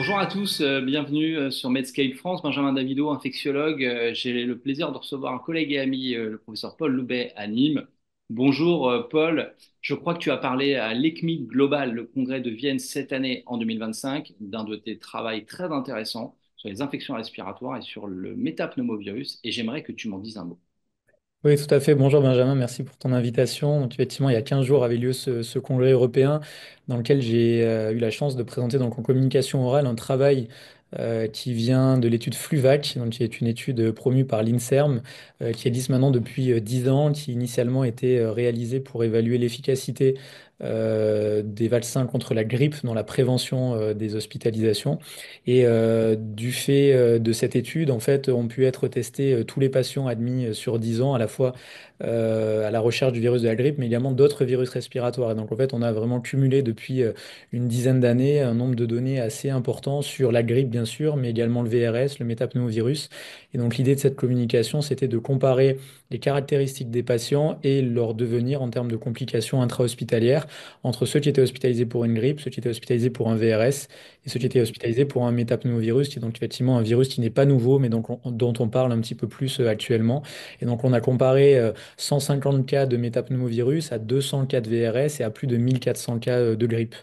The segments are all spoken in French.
Bonjour à tous, bienvenue sur Medscape France. Benjamin Davido, infectiologue. J'ai le plaisir de recevoir un collègue et ami, le professeur Paul Loubet à Nîmes. Bonjour Paul, je crois que tu as parlé à l'ECMIC Global, le congrès de Vienne cette année en 2025, d'un de tes travaux très intéressants sur les infections respiratoires et sur le métapneumovirus, et j'aimerais que tu m'en dises un mot. Oui, tout à fait. Bonjour Benjamin, merci pour ton invitation. Donc, effectivement, il y a 15 jours avait lieu ce congrès européen dans lequel j'ai eu la chance de présenter donc, en communication orale un travail qui vient de l'étude FLUVAC, donc, qui est une étude promue par l'INSERM, qui existe maintenant depuis 10 ans, qui initialement était réalisée pour évaluer l'efficacité des vaccins contre la grippe dans la prévention des hospitalisations. Et du fait de cette étude, en fait, ont pu être testés tous les patients admis sur 10 ans, à la fois à la recherche du virus de la grippe, mais également d'autres virus respiratoires. Et donc, en fait, on a vraiment cumulé depuis une dizaine d'années un nombre de données assez important sur la grippe, bien sûr, mais également le VRS, le métapneumovirus. Et donc, l'idée de cette communication, c'était de comparer les caractéristiques des patients et leur devenir en termes de complications intra-hospitalières entre ceux qui étaient hospitalisés pour une grippe, ceux qui étaient hospitalisés pour un VRS et ceux qui étaient hospitalisés pour un métapneumovirus, qui est donc effectivement un virus qui n'est pas nouveau, mais donc dont on parle un petit peu plus actuellement. Et donc on a comparé 150 cas de métapneumovirus à 200 cas de VRS et à plus de 1400 cas de grippe.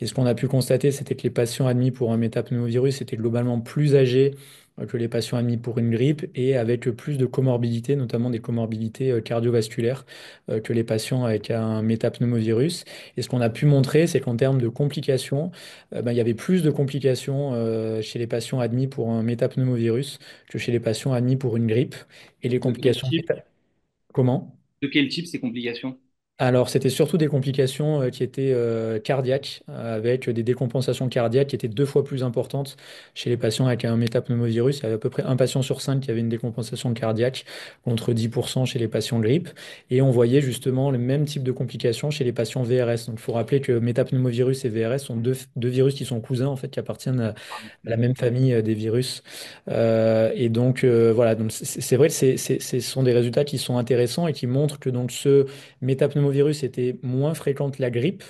Et ce qu'on a pu constater, c'était que les patients admis pour un métapneumovirus étaient globalement plus âgés que les patients admis pour une grippe et avec plus de comorbidités, notamment des comorbidités cardiovasculaires que les patients avec un métapneumovirus. Et ce qu'on a pu montrer, c'est qu'en termes de complications, ben, il y avait plus de complications chez les patients admis pour un métapneumovirus que chez les patients admis pour une grippe. Et les De quel complications... type, de quel type ces complications? Alors, c'était surtout des complications qui étaient cardiaques, avec des décompensations cardiaques qui étaient 2 fois plus importantes chez les patients avec un métapneumovirus. Il y avait à peu près un patient sur 5 qui avait une décompensation cardiaque, contre 10% chez les patients grippe. Et on voyait justement le même type de complications chez les patients VRS. Donc, il faut rappeler que métapneumovirus et VRS sont deux virus qui sont cousins, en fait, qui appartiennent à la même famille des virus. Et donc, voilà, donc c'est vrai que ce sont des résultats qui sont intéressants et qui montrent que donc ce métapneumovirus était moins fréquent que la grippe,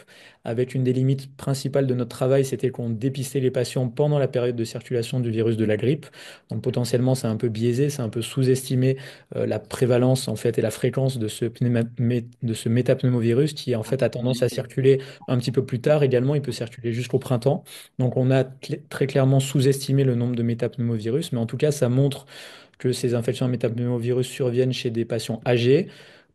avec une des limites principales de notre travail, c'était qu'on dépistait les patients pendant la période de circulation du virus de la grippe. Donc potentiellement, c'est un peu biaisé, c'est un peu sous-estimé la prévalence en fait et la fréquence de de ce métapneumovirus qui en fait a tendance à circuler un petit peu plus tard. Également, il peut circuler jusqu'au printemps. Donc on a très clairement sous-estimé le nombre de métapneumovirus, mais en tout cas, ça montre que ces infections à métapneumovirus surviennent chez des patients âgés,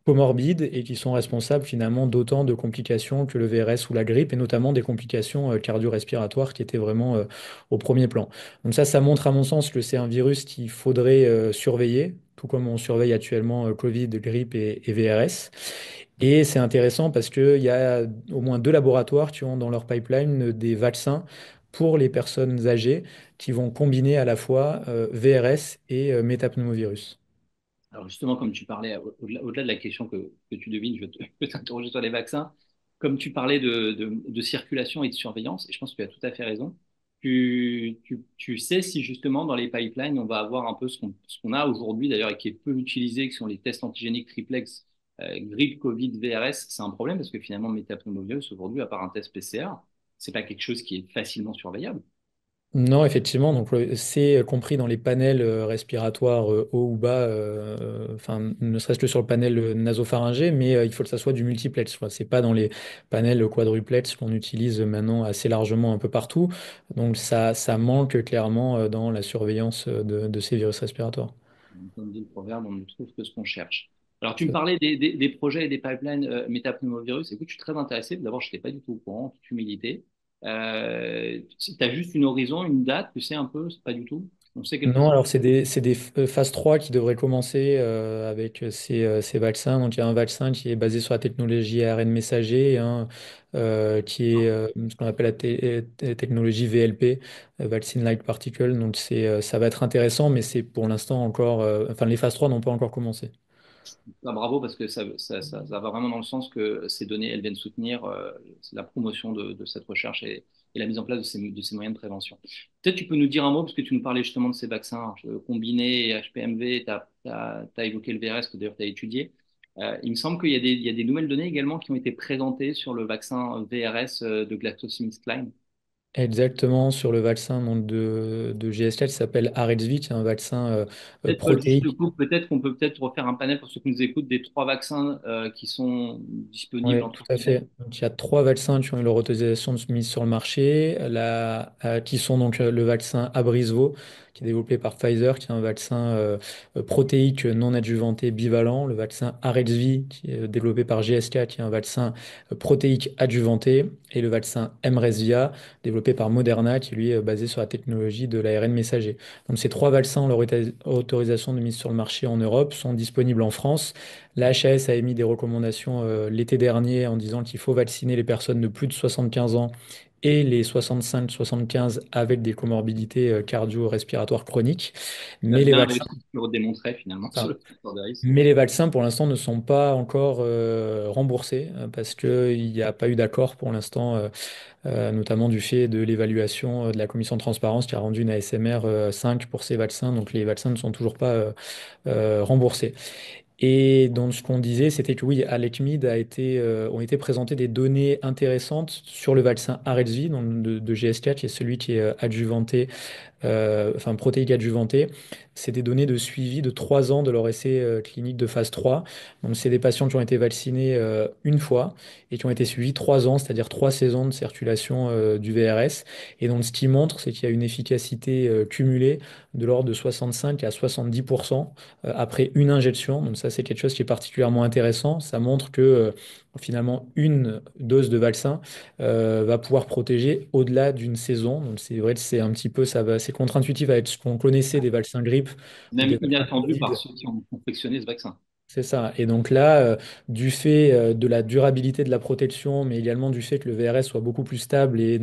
comorbides et qui sont responsables finalement d'autant de complications que le VRS ou la grippe, et notamment des complications cardio-respiratoires qui étaient vraiment au premier plan. Donc ça montre à mon sens que c'est un virus qu'il faudrait surveiller, tout comme on surveille actuellement Covid, grippe et VRS. Et c'est intéressant parce qu'il y a au moins 2 laboratoires qui ont dans leur pipeline des vaccins pour les personnes âgées qui vont combiner à la fois VRS et métapneumovirus. Alors justement, comme tu parlais, au-delà de la question que tu devines, je vais t'interroger sur les vaccins. Comme tu parlais de circulation et de surveillance, et je pense que tu as tout à fait raison, tu sais si justement dans les pipelines, on va avoir un peu ce qu'on a aujourd'hui d'ailleurs et qui est peu utilisé, qui sont les tests antigéniques triplex, grippe, Covid, VRS, c'est un problème parce que finalement, le métapneumovirus aujourd'hui, à part un test PCR, c'est pas quelque chose qui est facilement surveillable. Non, effectivement, donc c'est compris dans les panels respiratoires haut ou bas, enfin ne serait-ce que sur le panel nasopharyngé, mais il faut que ça soit du multiplex, quoi. C'est pas dans les panels quadruplex qu'on utilise maintenant assez largement un peu partout. Donc ça manque clairement dans la surveillance de ces virus respiratoires. Comme dit le proverbe, on ne trouve que ce qu'on cherche. Alors, tu me parlais des projets et des pipelines métapneumovirus. Écoute, je suis très intéressé. D'abord, je n'étais pas du tout au courant, en toute humilité. Tu as juste une horizon, une date, tu sais un peu, c'est pas du tout. On sait quelque Non, chose. alors c'est des phases 3 qui devraient commencer avec ces vaccins. Donc il y a un vaccin qui est basé sur la technologie ARN messager et un qui est ce qu'on appelle la technologie VLP, Vaccine Like Particle. Donc ça va être intéressant, mais c'est pour l'instant encore, enfin les phases 3 n'ont pas encore commencé. Ah, bravo, parce que ça va vraiment dans le sens que ces données, elles viennent soutenir la promotion de cette recherche et la mise en place de ces moyens de prévention. Peut-être tu peux nous dire un mot, parce que tu nous parlais justement de ces vaccins combinés et HPMV, tu as évoqué le VRS que d'ailleurs tu as étudié. Il me semble qu'il y a des nouvelles données également qui ont été présentées sur le vaccin VRS de GlaxoSmithKline. Exactement, sur le vaccin donc, de GSK qui s'appelle Arexvy, qui est un vaccin Peut-être, Paul, juste le protéique. coup, peut-être qu'on peut peut-être refaire un panel pour ceux qui nous écoutent des trois vaccins qui sont disponibles, Oui, tout entre à guillemets. fait. Donc, il y a trois vaccins qui ont eu leur autorisation de mise sur le marché, qui sont donc le vaccin Abrysvo, qui est développé par Pfizer, qui est un vaccin protéique non adjuvanté bivalent, le vaccin Arexvy, qui est développé par GSK, qui est un vaccin protéique adjuvanté, et le vaccin Mrezvia, développé par Moderna, qui lui est basé sur la technologie de l'ARN messager. Donc ces trois vaccins ont leur autorisation de mise sur le marché en Europe, sont disponibles en France. La HAS a émis des recommandations l'été dernier en disant qu'il faut vacciner les personnes de plus de 75 ans et les 65-75 avec des comorbidités cardio-respiratoires chroniques. Il a Mais les bien vaccins, réussi à le démontrer finalement sur enfin, le facteur de risque. mais les vaccins pour l'instant ne sont pas encore remboursés parce qu'il n'y a pas eu d'accord pour l'instant, notamment du fait de l'évaluation de la commission de transparence qui a rendu une ASMR 5 pour ces vaccins. Donc les vaccins ne sont toujours pas remboursés. Et donc, ce qu'on disait, c'était que oui, à l'ECMID ont été présentées des données intéressantes sur le vaccin RSV, donc de GSK, qui est celui qui est adjuvanté enfin protéique adjuvantée, c'est des données de suivi de 3 ans de leur essai clinique de phase 3. Donc, c'est des patients qui ont été vaccinés une fois et qui ont été suivis 3 ans, c'est-à-dire 3 saisons de circulation du VRS. Et donc, ce qui montre, c'est qu'il y a une efficacité cumulée de l'ordre de 65 à 70% après une injection. Donc, ça, c'est quelque chose qui est particulièrement intéressant. Ça montre que finalement, une dose de vaccin va pouvoir protéger au-delà d'une saison. Donc c'est vrai que c'est un petit peu, c'est contre-intuitif avec ce qu'on connaissait des vaccins grippe ou des Même vaccins inattendu par Covid. ceux qui ont confectionné ce vaccin. C'est ça. Et donc là, du fait de la durabilité de la protection, mais également du fait que le VRS soit beaucoup plus stable et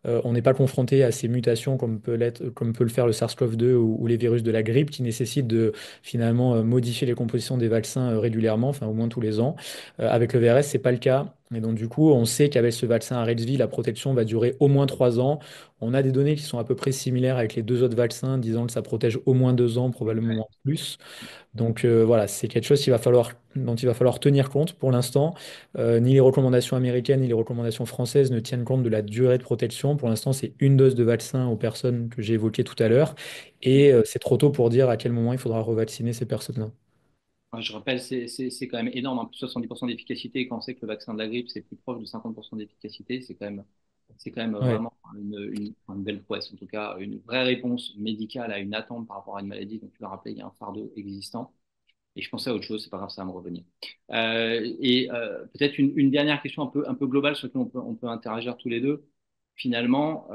on n'est pas confronté à ces mutations comme peut le faire le SARS-CoV-2 ou les virus de la grippe qui nécessitent de finalement modifier les compositions des vaccins régulièrement, enfin au moins tous les ans. Avec le VRS, c'est pas le cas. Et donc du coup, on sait qu'avec ce vaccin à RSV, la protection va durer au moins 3 ans. On a des données qui sont à peu près similaires avec les deux autres vaccins, disant que ça protège au moins 2 ans, Ouais. probablement plus. Donc voilà, c'est quelque chose dont il va falloir tenir compte. Pour l'instant, ni les recommandations américaines ni les recommandations françaises ne tiennent compte de la durée de protection. Pour l'instant, c'est une dose de vaccin aux personnes que j'ai évoquées tout à l'heure. Et c'est trop tôt pour dire à quel moment il faudra revacciner ces personnes-là. Ouais, je rappelle, c'est quand même énorme, hein, plus 70% d'efficacité. Quand on sait que le vaccin de la grippe, c'est plus proche de 50% d'efficacité, c'est quand même Ouais. vraiment une belle prouesse. En tout cas, une vraie réponse médicale à une attente par rapport à une maladie. Donc, tu l'as rappelé, il y a un fardeau existant. Et je pensais à autre chose, c'est pas grave, ça va me revenir. Peut-être une dernière question un peu globale sur laquelle on peut interagir tous les deux. Finalement,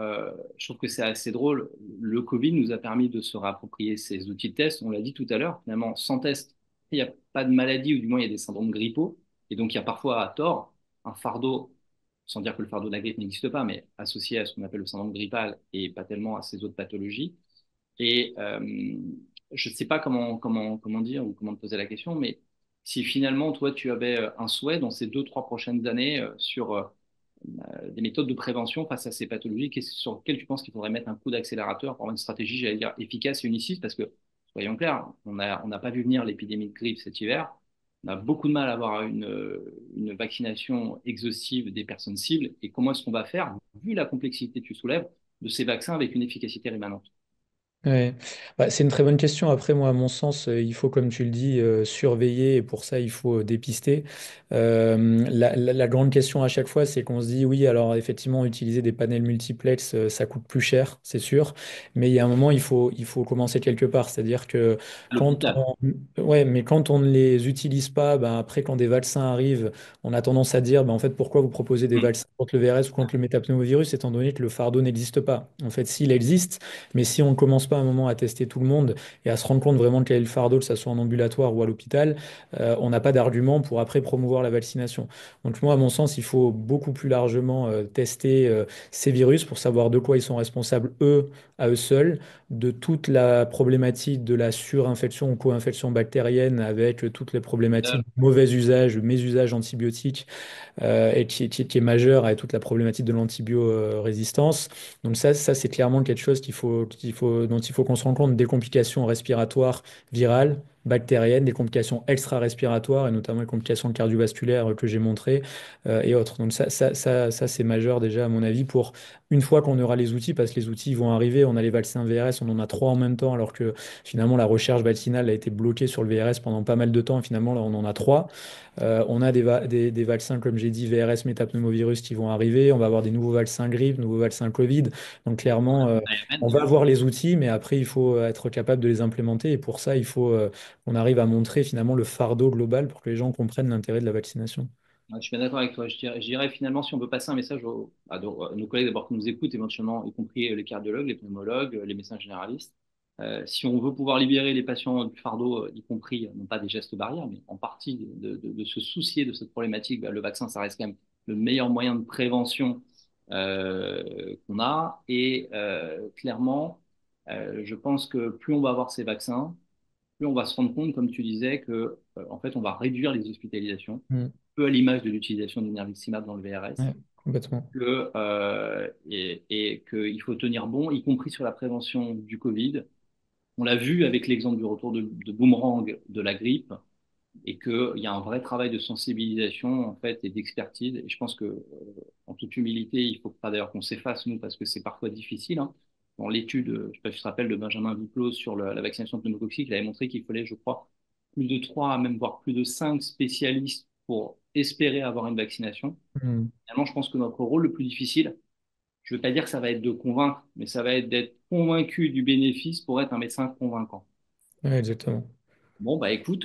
je trouve que c'est assez drôle. Le Covid nous a permis de se réapproprier ces outils de test. On l'a dit tout à l'heure, finalement, sans test, il n'y a pas de maladie, ou du moins il y a des syndromes grippaux. Et donc, il y a parfois, à tort, un fardeau, sans dire que le fardeau de la grippe n'existe pas, mais associé à ce qu'on appelle le syndrome grippal et pas tellement à ces autres pathologies. Et je ne sais pas comment dire ou comment te poser la question, mais si finalement, toi, tu avais un souhait dans ces 2, 3 prochaines années sur des méthodes de prévention face à ces pathologies, sur lesquelles tu penses qu'il faudrait mettre un coup d'accélérateur pour avoir une stratégie, j'allais dire, efficace et uniciste, parce que, soyons clairs, on n'a pas vu venir l'épidémie de grippe cet hiver. On a beaucoup de mal à avoir une vaccination exhaustive des personnes cibles. Et comment est-ce qu'on va faire, vu la complexité que tu soulèves, de ces vaccins avec une efficacité rémanente? Ouais. Bah, c'est une très bonne question. Après, moi, à mon sens, il faut, comme tu le dis, surveiller et pour ça, il faut dépister. La grande question à chaque fois, c'est qu'on se dit, oui, alors effectivement, utiliser des panels multiplex, ça coûte plus cher, c'est sûr, mais il y a un moment, il faut commencer quelque part. C'est-à-dire que À quand l'hôpital. ouais, mais quand on ne les utilise pas, ben, après, quand des vaccins arrivent, on a tendance à dire, ben, en fait, pourquoi vous proposez des Hmm. vaccins contre le VRS ou contre le métapneumovirus, étant donné que le fardeau n'existe pas. En fait, s'il existe, mais si on ne commence pas à un moment à tester tout le monde et à se rendre compte vraiment quel est le fardeau, que ce soit en ambulatoire ou à l'hôpital, on n'a pas d'argument pour après promouvoir la vaccination. Donc moi, à mon sens, il faut beaucoup plus largement tester ces virus pour savoir de quoi ils sont responsables, eux, à eux seuls, de toute la problématique de la surinfection ou co-infection bactérienne avec toutes les problématiques de mauvais usage, mésusage antibiotique et qui est majeure avec toute la problématique de l'antibiorésistance. Donc ça c'est clairement quelque chose dont il faut qu'on se rende compte, des complications respiratoires virales. bactériennes, des complications extra-respiratoires et notamment les complications cardiovasculaires que j'ai montrées et autres. Donc ça c'est majeur déjà à mon avis pour une fois qu'on aura les outils, parce que les outils vont arriver, on a les vaccins VRS, on en a trois en même temps, alors que finalement la recherche vaccinale a été bloquée sur le VRS pendant pas mal de temps, et finalement là on en a trois. On a des vaccins, comme j'ai dit, VRS, métapneumovirus qui vont arriver. On va avoir des nouveaux vaccins grippe, nouveaux vaccins Covid. Donc clairement, ARN on va aussi. avoir les outils, mais après, il faut être capable de les implémenter. Et pour ça, il faut qu'on arrive à montrer finalement le fardeau global pour que les gens comprennent l'intérêt de la vaccination. Ouais, je suis bien d'accord avec toi. Je dirais finalement, si on veut passer un message à nos collègues d'abord qui nous écoutent, éventuellement, y compris les cardiologues, les pneumologues, les médecins généralistes, si on veut pouvoir libérer les patients du fardeau, y compris, non pas des gestes barrières, mais en partie de se soucier de cette problématique, bah, le vaccin, ça reste quand même le meilleur moyen de prévention qu'on a. Et clairement, je pense que plus on va avoir ces vaccins, plus on va se rendre compte, comme tu disais, que en fait, on va réduire les hospitalisations, Mm. peu à l'image de l'utilisation du Nerliximab dans le VRS, Ouais, complètement. et qu'il faut tenir bon, y compris sur la prévention du Covid. On l'a vu avec l'exemple du retour de boomerang de la grippe, et qu'il y a un vrai travail de sensibilisation en fait et d'expertise. Et je pense que, en toute humilité, il faut pas d'ailleurs qu'on s'efface nous parce que c'est parfois difficile. Hein. Dans l'étude, je sais pas si tu te rappelles de Benjamin Duclos sur la vaccination pneumococcique, il avait montré qu'il fallait, je crois, plus de trois, même voire plus de cinq spécialistes pour espérer avoir une vaccination. Mm. Finalement, je pense que notre rôle le plus difficile, je ne veux pas dire que ça va être de convaincre, mais ça va être d'être convaincu du bénéfice pour être un médecin convaincant. Ouais, exactement. Bon, bah écoute,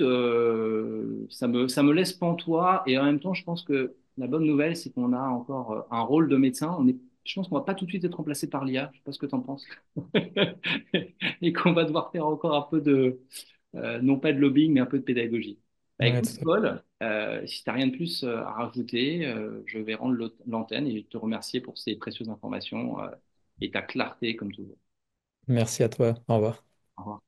ça me laisse pantois et en même temps, je pense que la bonne nouvelle, c'est qu'on a encore un rôle de médecin. Je pense qu'on va pas tout de suite être remplacé par l'IA. Je sais pas ce que tu en penses. Et qu'on va devoir faire encore un peu non pas de lobbying, mais un peu de pédagogie. Bah Ouais, écoute, tout à fait. Paul, si tu n'as rien de plus à rajouter, je vais rendre l'antenne et te remercier pour ces précieuses informations et ta clarté comme toujours. Merci à toi. Au revoir. Au revoir.